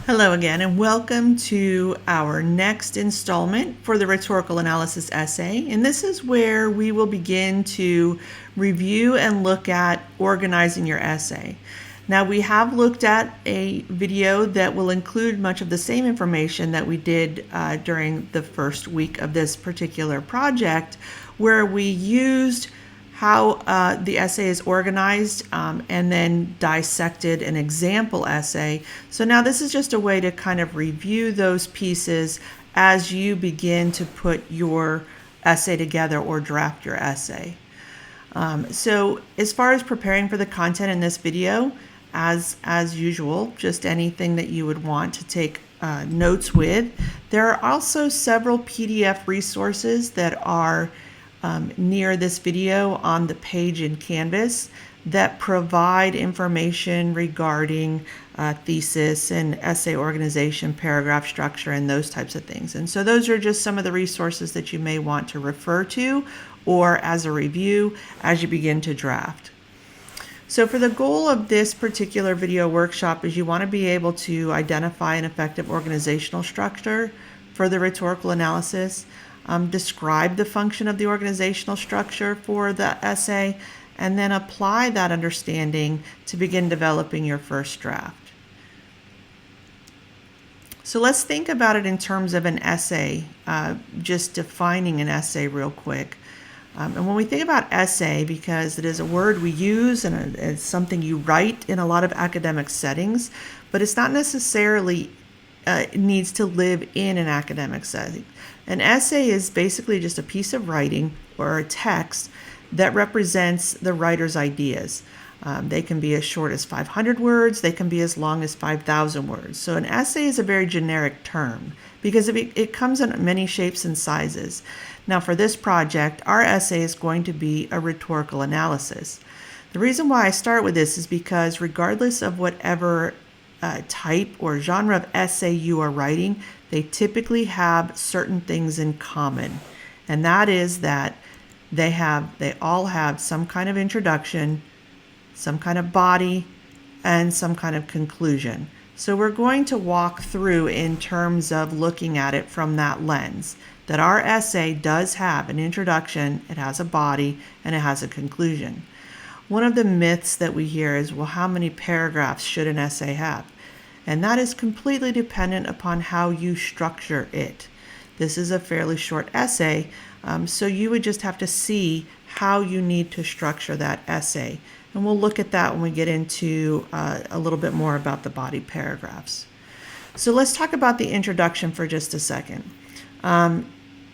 Hello again, and welcome to our next installment for the rhetorical analysis essay. And this is where we will begin to review and look at organizing your essay. Now, we have looked at a video that will include much of the same information that we did during the first week of this particular project, where we used how the essay is organized and then dissected an example essay. So now this is just a way to kind of review those pieces as you begin to put your essay together or draft your essay. So as far as preparing for the content in this video, as usual, just anything that you would want to take notes with. There are also several PDF resources that are near this video on the page in Canvas that provide information regarding thesis and essay organization, paragraph structure, and those types of things. And so those are just some of the resources that you may want to refer to or as a review as you begin to draft. So for the goal of this particular video workshop is you want to be able to identify an effective organizational structure for the rhetorical analysis, describe the function of the organizational structure for the essay, and then apply that understanding to begin developing your first draft. So let's think about it in terms of an essay, just defining an essay real quick. And when we think about essay, because it is a word we use and it's something you write in a lot of academic settings, but it's not necessarily needs to live in an academic setting. An essay is basically just a piece of writing or a text that represents the writer's ideas. They can be as short as 500 words, they can be as long as 5,000 words. So an essay is a very generic term because it comes in many shapes and sizes. Now for this project, our essay is going to be a rhetorical analysis. The reason why I start with this is because regardless of whatever type or genre of essay you are writing, they typically have certain things in common. And that is that they all have some kind of introduction, some kind of body, and some kind of conclusion. So we're going to walk through in terms of looking at it from that lens, that our essay does have an introduction, it has a body, and it has a conclusion. One of the myths that we hear is, well, how many paragraphs should an essay have? And that is completely dependent upon how you structure it. This is a fairly short essay, so you would just have to see how you need to structure that essay. And we'll look at that when we get into a little bit more about the body paragraphs. So let's talk about the introduction for just a second.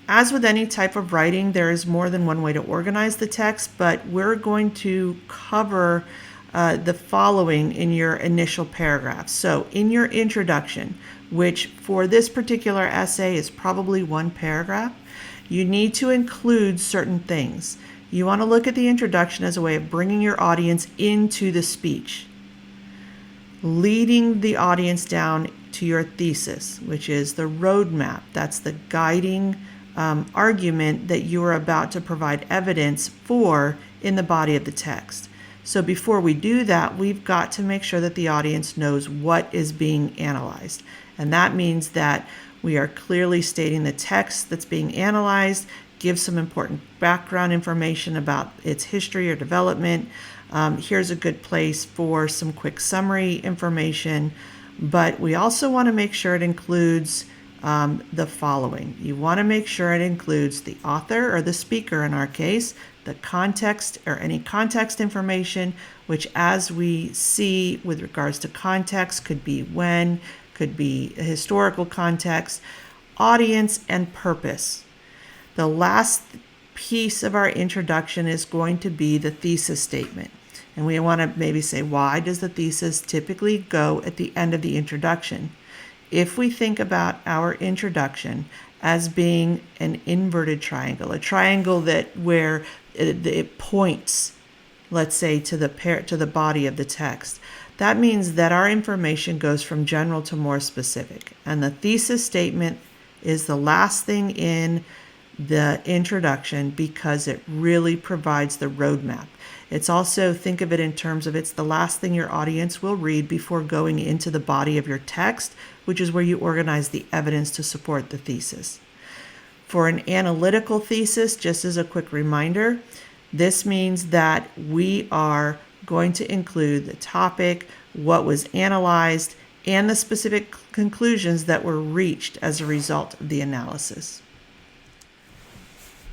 As with any type of writing, there is more than one way to organize the text, but we're going to cover the following in your initial paragraph. So in your introduction, which for this particular essay is probably one paragraph, you need to include certain things. You want to look at the introduction as a way of bringing your audience into the speech, leading the audience down to your thesis, which is the roadmap. That's the guiding argument that you are about to provide evidence for in the body of the text. So before we do that, we've got to make sure that the audience knows what is being analyzed. And that means that we are clearly stating the text that's being analyzed, give some important background information about its history or development. Here's a good place for some quick summary information, but we also want to make sure it includes the following. You want to make sure it includes the author or the speaker in our case, the context or any context information, which as we see with regards to context could be when, could be a historical context, audience, and purpose. The last piece of our introduction is going to be the thesis statement. And we want to maybe say, why does the thesis typically go at the end of the introduction? If we think about our introduction as being an inverted triangle, a triangle where it points, let's say, to the body of the text, that means that our information goes from general to more specific. And the thesis statement is the last thing in the introduction because it really provides the roadmap. It's also, think of it in terms of it's the last thing your audience will read before going into the body of your text, which is where you organize the evidence to support the thesis. For an analytical thesis, just as a quick reminder, this means that we are going to include the topic, what was analyzed, and the specific conclusions that were reached as a result of the analysis.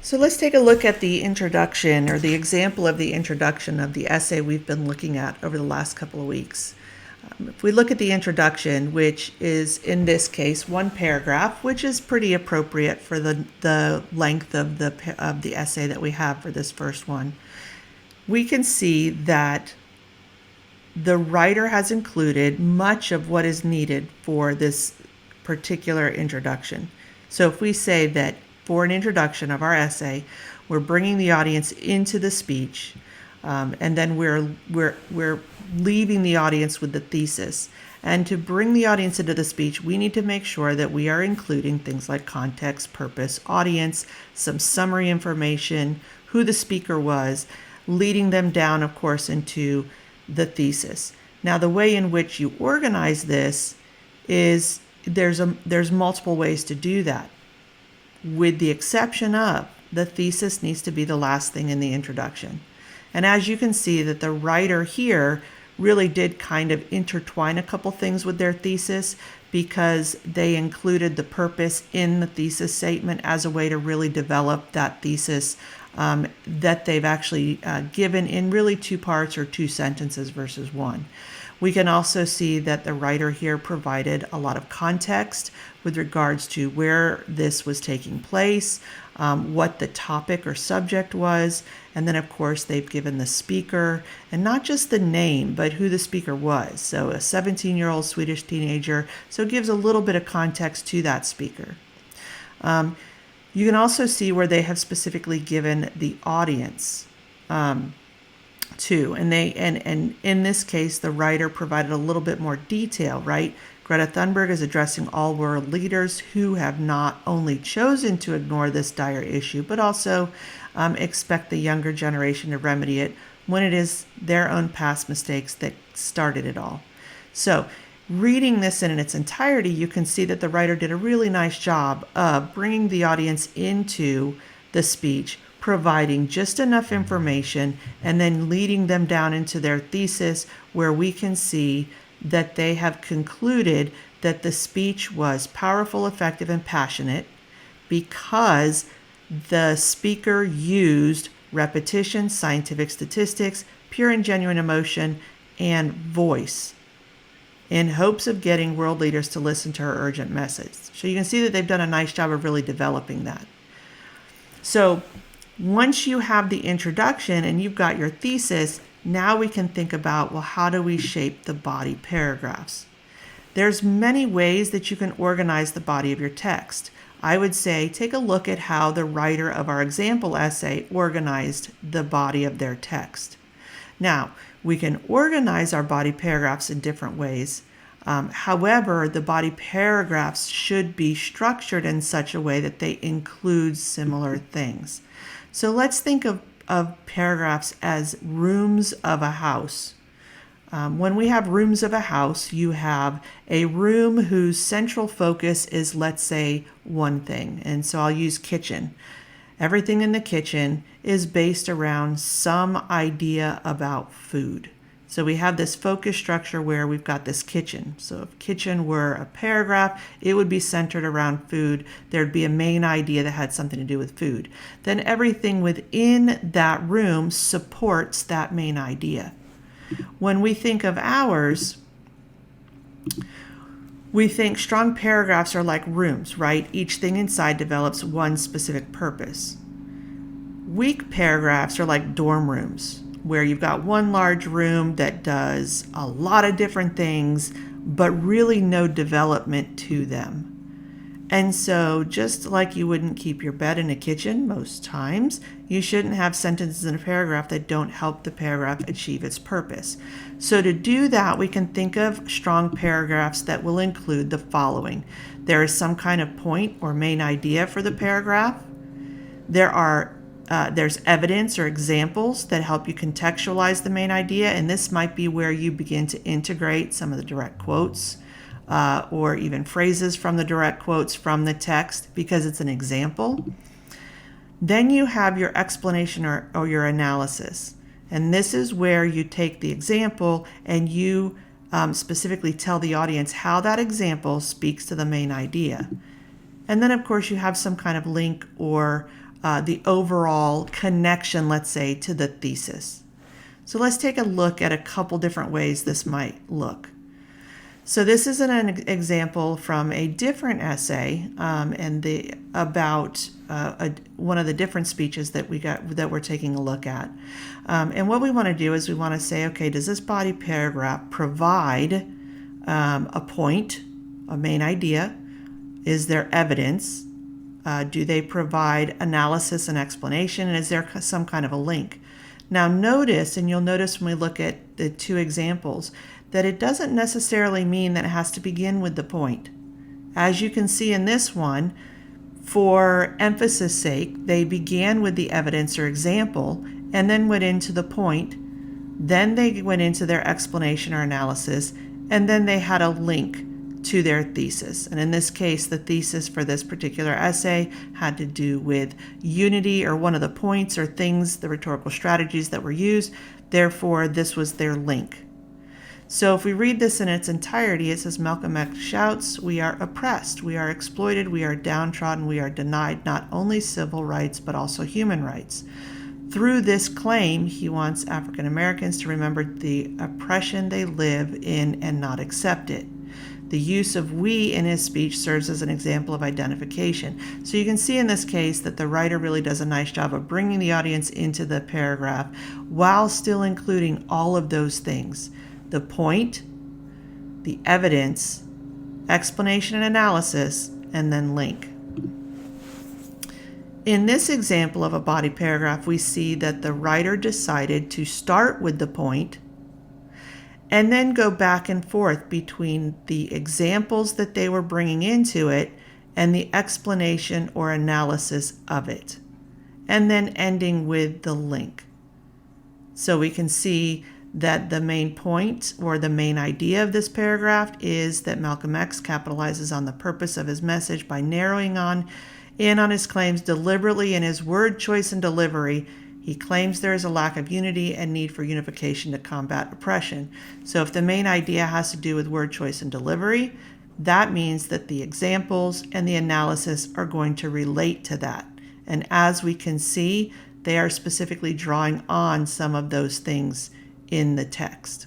So let's take a look at the introduction, or the example of the introduction of the essay we've been looking at over the last couple of weeks. If we look at the introduction, which is in this case one paragraph, which is pretty appropriate for the length of the essay that we have for this first one, we can see that the writer has included much of what is needed for this particular introduction. So if we say that for an introduction of our essay, we're bringing the audience into the speech, and then we're leaving the audience with the thesis. And to bring the audience into the speech, we need to make sure that we are including things like context, purpose, audience, some summary information, who the speaker was, leading them down, of course, into the thesis. Now, the way in which you organize this is there's multiple ways to do that, with the exception of the thesis needs to be the last thing in the introduction. And as you can see, that the writer here really did kind of intertwine a couple things with their thesis, because they included the purpose in the thesis statement as a way to really develop that thesis that they've actually given in really two parts, or two sentences versus one. We can also see that the writer here provided a lot of context with regards to where this was taking place, what the topic or subject was, and then of course they've given the speaker, and not just the name, but who the speaker was. So a 17-year-old Swedish teenager, so it gives a little bit of context to that speaker. You can also see where they have specifically given the audience too, and in this case, the writer provided a little bit more detail, right? Greta Thunberg is addressing all world leaders who have not only chosen to ignore this dire issue, but also expect the younger generation to remedy it when it is their own past mistakes that started it all. So, reading this in its entirety, you can see that the writer did a really nice job of bringing the audience into the speech, providing just enough information, and then leading them down into their thesis, where we can see that they have concluded that the speech was powerful, effective, and passionate because the speaker used repetition, scientific statistics, pure and genuine emotion, and voice, in hopes of getting world leaders to listen to her urgent message. So you can see that they've done a nice job of really developing that. So once you have the introduction and you've got your thesis, now we can think about, well, how do we shape the body paragraphs? There's many ways that you can organize the body of your text. I would say take a look at how the writer of our example essay organized the body of their text. Now, we can organize our body paragraphs in different ways. However, the body paragraphs should be structured in such a way that they include similar things. So let's think of paragraphs as rooms of a house. When we have rooms of a house, you have a room whose central focus is, let's say, one thing. And so I'll use kitchen. Everything in the kitchen is based around some idea about food. So we have this focus structure where we've got this kitchen. So if kitchen were a paragraph, it would be centered around food. There'd be a main idea that had something to do with food. Then everything within that room supports that main idea. When we think of ours, we think strong paragraphs are like rooms, right? Each thing inside develops one specific purpose. Weak paragraphs are like dorm rooms, where you've got one large room that does a lot of different things, but really no development to them. And so just like you wouldn't keep your bed in a kitchen most times, you shouldn't have sentences in a paragraph that don't help the paragraph achieve its purpose. So to do that, we can think of strong paragraphs that will include the following. There is some kind of point or main idea for the paragraph. There are there's evidence or examples that help you contextualize the main idea, and this might be where you begin to integrate some of the direct quotes or even phrases from the direct quotes from the text because it's an example. Then you have your explanation or your analysis, and this is where you take the example and you specifically tell the audience how that example speaks to the main idea. And then, of course, you have some kind of link or the overall connection, let's say, to the thesis. So let's take a look at a couple different ways this might look. So this is an example from a different essay about one of the different speeches that we're taking a look at. And what we want to do is we want to say, okay, does this body paragraph provide a point, a main idea? Is there evidence? Do they provide analysis and explanation? And is there some kind of a link? Now notice, and you'll notice when we look at the two examples, that it doesn't necessarily mean that it has to begin with the point. As you can see in this one, for emphasis sake, they began with the evidence or example and then went into the point. Then they went into their explanation or analysis, and then they had a link to their thesis. And in this case, the thesis for this particular essay had to do with unity, or one of the points or things, the rhetorical strategies that were used. Therefore, this was their link. So if we read this in its entirety, it says, Malcolm X shouts, "We are oppressed, we are exploited, we are downtrodden, we are denied not only civil rights, but also human rights." Through this claim, he wants African Americans to remember the oppression they live in and not accept it. The use of "we" in his speech serves as an example of identification. So you can see in this case that the writer really does a nice job of bringing the audience into the paragraph while still including all of those things: the point, the evidence, explanation and analysis, and then link. In this example of a body paragraph, we see that the writer decided to start with the point and then go back and forth between the examples that they were bringing into it and the explanation or analysis of it, and then ending with the link. So we can see that the main point or the main idea of this paragraph is that Malcolm X capitalizes on the purpose of his message by narrowing in on his claims deliberately in his word choice and delivery. He claims there is a lack of unity and need for unification to combat oppression. So if the main idea has to do with word choice and delivery, that means that the examples and the analysis are going to relate to that. And as we can see, they are specifically drawing on some of those things in the text.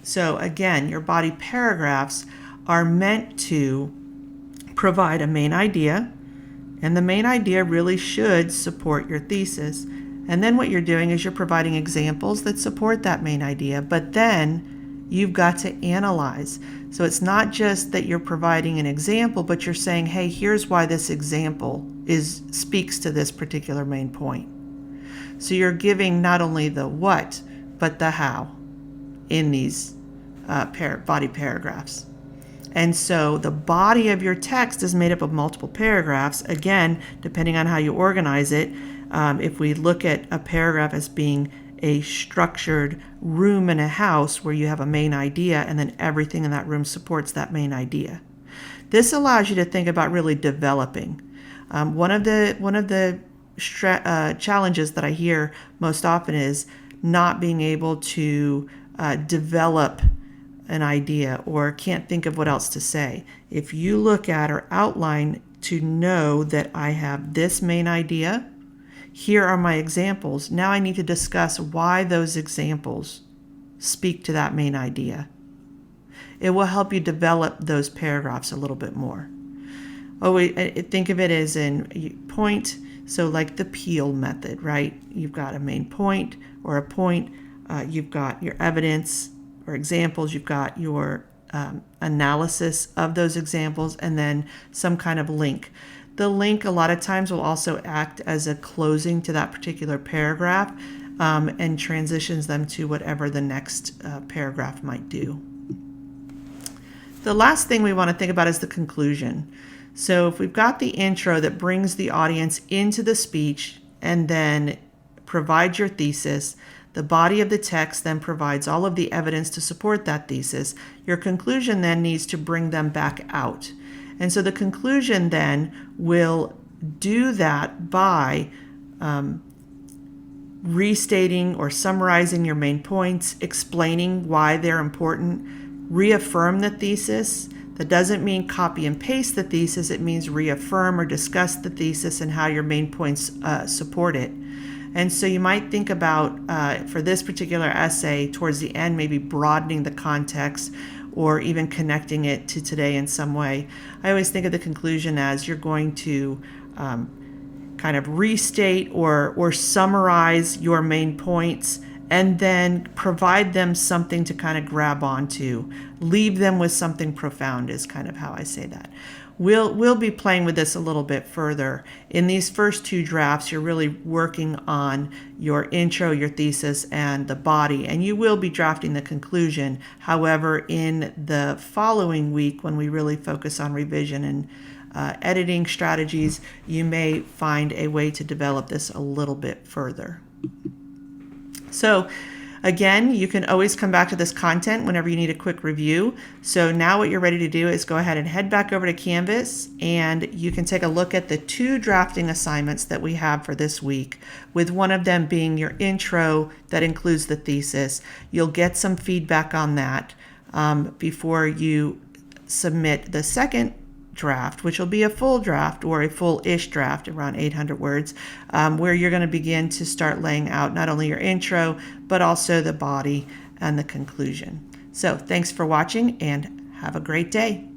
So again, your body paragraphs are meant to provide a main idea, and the main idea really should support your thesis. And then what you're doing is you're providing examples that support that main idea, but then you've got to analyze. So it's not just that you're providing an example, but you're saying, hey, here's why this example speaks to this particular main point. So you're giving not only the what, but the how in these body paragraphs. And so the body of your text is made up of multiple paragraphs. Again, depending on how you organize it, if we look at a paragraph as being a structured room in a house where you have a main idea and then everything in that room supports that main idea. This allows you to think about really developing. One of the challenges that I hear most often is not being able to develop an idea or can't think of what else to say. If you look at or outline to know that I have this main idea, here are my examples. Now I need to discuss why those examples speak to that main idea. It will help you develop those paragraphs a little bit more. Think of it as in point, so like the Peel method, right? You've got a main point or a point, you've got your evidence or examples, you've got your analysis of those examples, and then some kind of link. The link a lot of times will also act as a closing to that particular paragraph and transitions them to whatever the next paragraph might do. The last thing we want to think about is the conclusion. So if we've got the intro that brings the audience into the speech and then provide your thesis. The body of the text then provides all of the evidence to support that thesis. Your conclusion then needs to bring them back out. And so the conclusion then will do that by restating or summarizing your main points, explaining why they're important, reaffirm the thesis. That doesn't mean copy and paste the thesis. It means reaffirm or discuss the thesis and how your main points support it. And so you might think about, for this particular essay, towards the end, maybe broadening the context or even connecting it to today in some way. I always think of the conclusion as you're going to kind of restate or summarize your main points and then provide them something to kind of grab onto. Leave them with something profound is kind of how I say that. We'll be playing with this a little bit further. In these first two drafts, you're really working on your intro, your thesis, and the body, and you will be drafting the conclusion. However, in the following week, when we really focus on revision and editing strategies, you may find a way to develop this a little bit further. So again, you can always come back to this content whenever you need a quick review. So now what you're ready to do is go ahead and head back over to Canvas, and you can take a look at the 2 drafting assignments that we have for this week, with one of them being your intro that includes the thesis. You'll get some feedback on that before you submit the second draft, which will be a full draft or a full-ish draft, around 800 words, where you're going to begin to start laying out not only your intro, but also the body and the conclusion. So thanks for watching and have a great day.